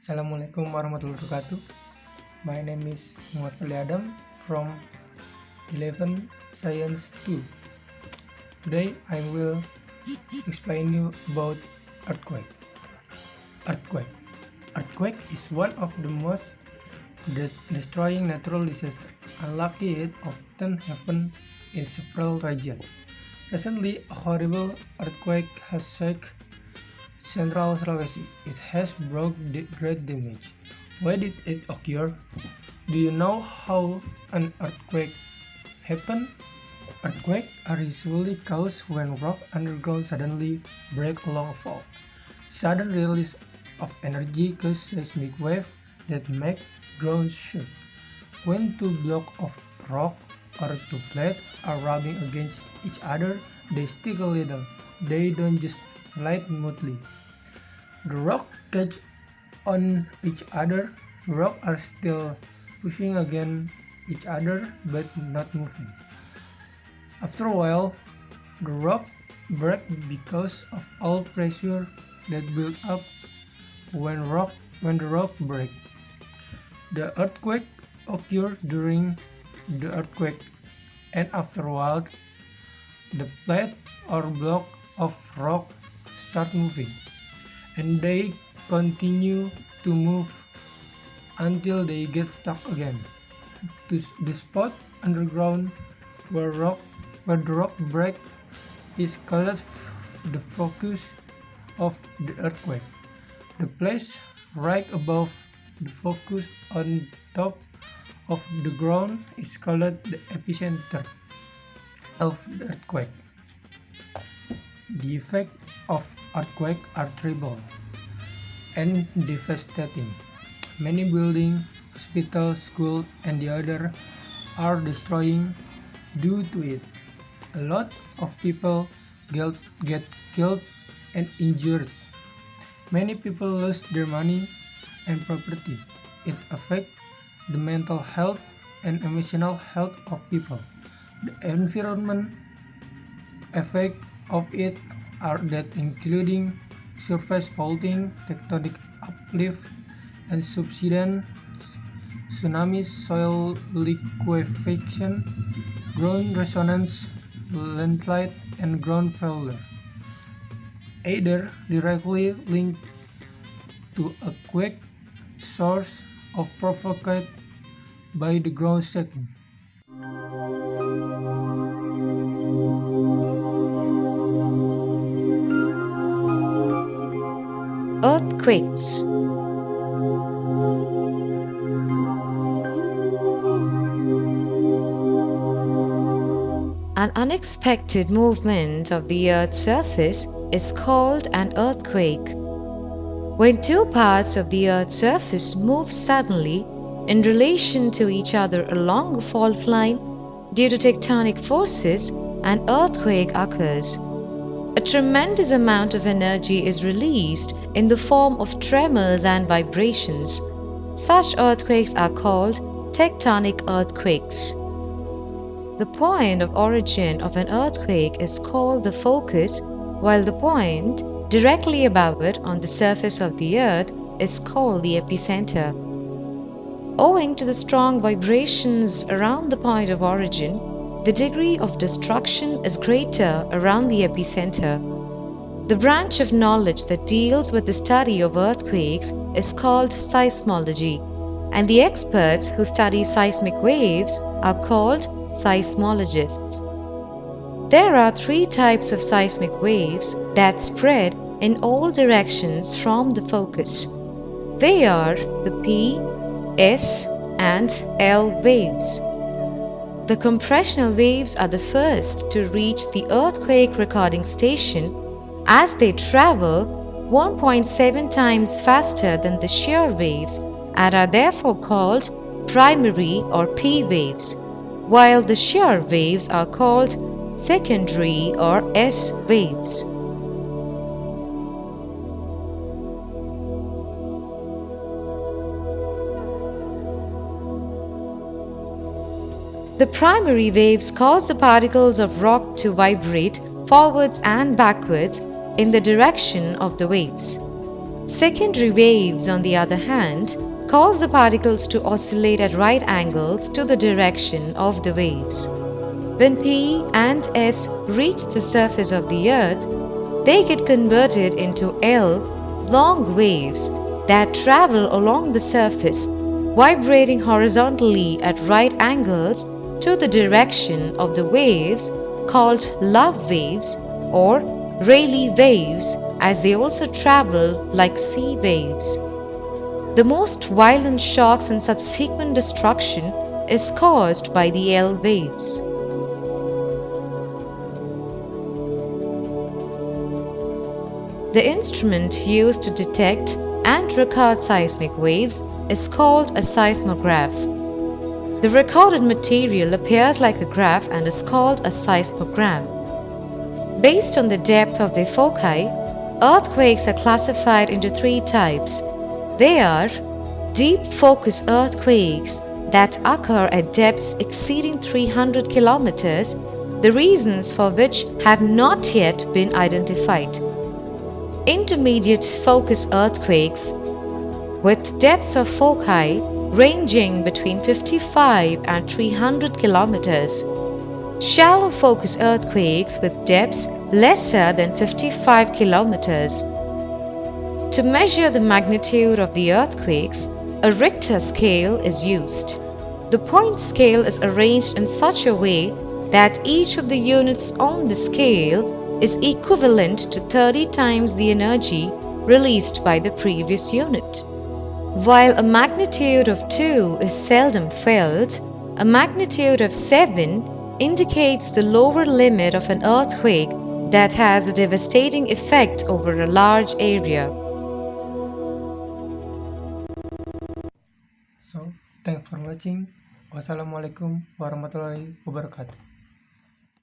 Assalamualaikum warahmatullahi wabarakatuh. My name is Fadhli from 11 Science 2. Today I will explain you about earthquake. Earthquake. Earthquake is one of the most destroying natural disasters. Unlucky, it often happens in several regions. Recently, a horrible earthquake has shaken Central Sulawesi. It has brought great damage. Why did it occur? Do you know how an earthquake happens? Earthquakes are usually caused when rock underground suddenly breaks along a fault. Sudden release of energy causes seismic waves that make ground shake. When two blocks of rock or two plates are rubbing against each other, they stick a little. They don't just slide smoothly. The rock catch on each other. The rocks are still pushing against each other but not moving. After a while, the rock breaks because of all pressure that built up when the rock breaks. The earthquake occurs during the earthquake, and afterward, the plate or block of rock start moving, and they continue to move until they get stuck again. The spot underground where the rock break is called the focus of the earthquake. The place right above the focus on top of the ground is called the epicenter of the earthquake. The effects of earthquake are terrible and devastating. Many buildings, hospitals, schools, and the other are destroyed due to it. A lot of people get killed and injured. Many people lose their money and property. It affects the mental health and emotional health of people. The environment effects of it are that including surface faulting, tectonic uplift and subsidence, tsunamis, soil liquefaction, ground resonance, landslide, and ground failure, either directly linked to a quake source or provoked by the ground shaking. Earthquakes. An unexpected movement of the Earth's surface is called an earthquake. When two parts of the Earth's surface move suddenly in relation to each other along a fault line due to tectonic forces, an earthquake occurs. A tremendous amount of energy is released in the form of tremors and vibrations. Such earthquakes are called tectonic earthquakes. The point of origin of an earthquake is called the focus, while the point directly above it on the surface of the earth is called the epicenter. Owing to the strong vibrations around the point of origin, the degree of destruction is greater around the epicenter. The branch of knowledge that deals with the study of earthquakes is called seismology, and the experts who study seismic waves are called seismologists. There are three types of seismic waves that spread in all directions from the focus. They are the P, S, and L waves. The compressional waves are the first to reach the earthquake recording station as they travel 1.7 times faster than the shear waves and are therefore called primary or P waves, while the shear waves are called secondary or S waves. The primary waves cause the particles of rock to vibrate forwards and backwards in the direction of the waves. Secondary waves, on the other hand, cause the particles to oscillate at right angles to the direction of the waves. When P and S reach the surface of the Earth, they get converted into L long waves that travel along the surface, vibrating horizontally at right angles to the direction of the waves, called love waves or Rayleigh waves, as they also travel like sea waves. The most violent shocks and subsequent destruction is caused by the L waves. The instrument used to detect and record seismic waves is called a seismograph. The recorded material appears like a graph and is called a seismogram. Based on the depth of their foci, earthquakes are classified into three types. They are deep focus earthquakes that occur at depths exceeding 300 kilometers, the reasons for which have not yet been identified. Intermediate focus earthquakes with depths of foci ranging between 55 and 300 kilometers. Shallow focus earthquakes with depths lesser than 55 kilometers. To measure the magnitude of the earthquakes, a Richter scale is used. The point scale is arranged in such a way that each of the units on the scale is equivalent to 30 times the energy released by the previous unit. While a magnitude of 2 is seldom felt, a magnitude of 7 indicates the lower limit of an earthquake that has a devastating effect over a large area. So, thanks for watching. Wassalamualaikum warahmatullahi wabarakatuh.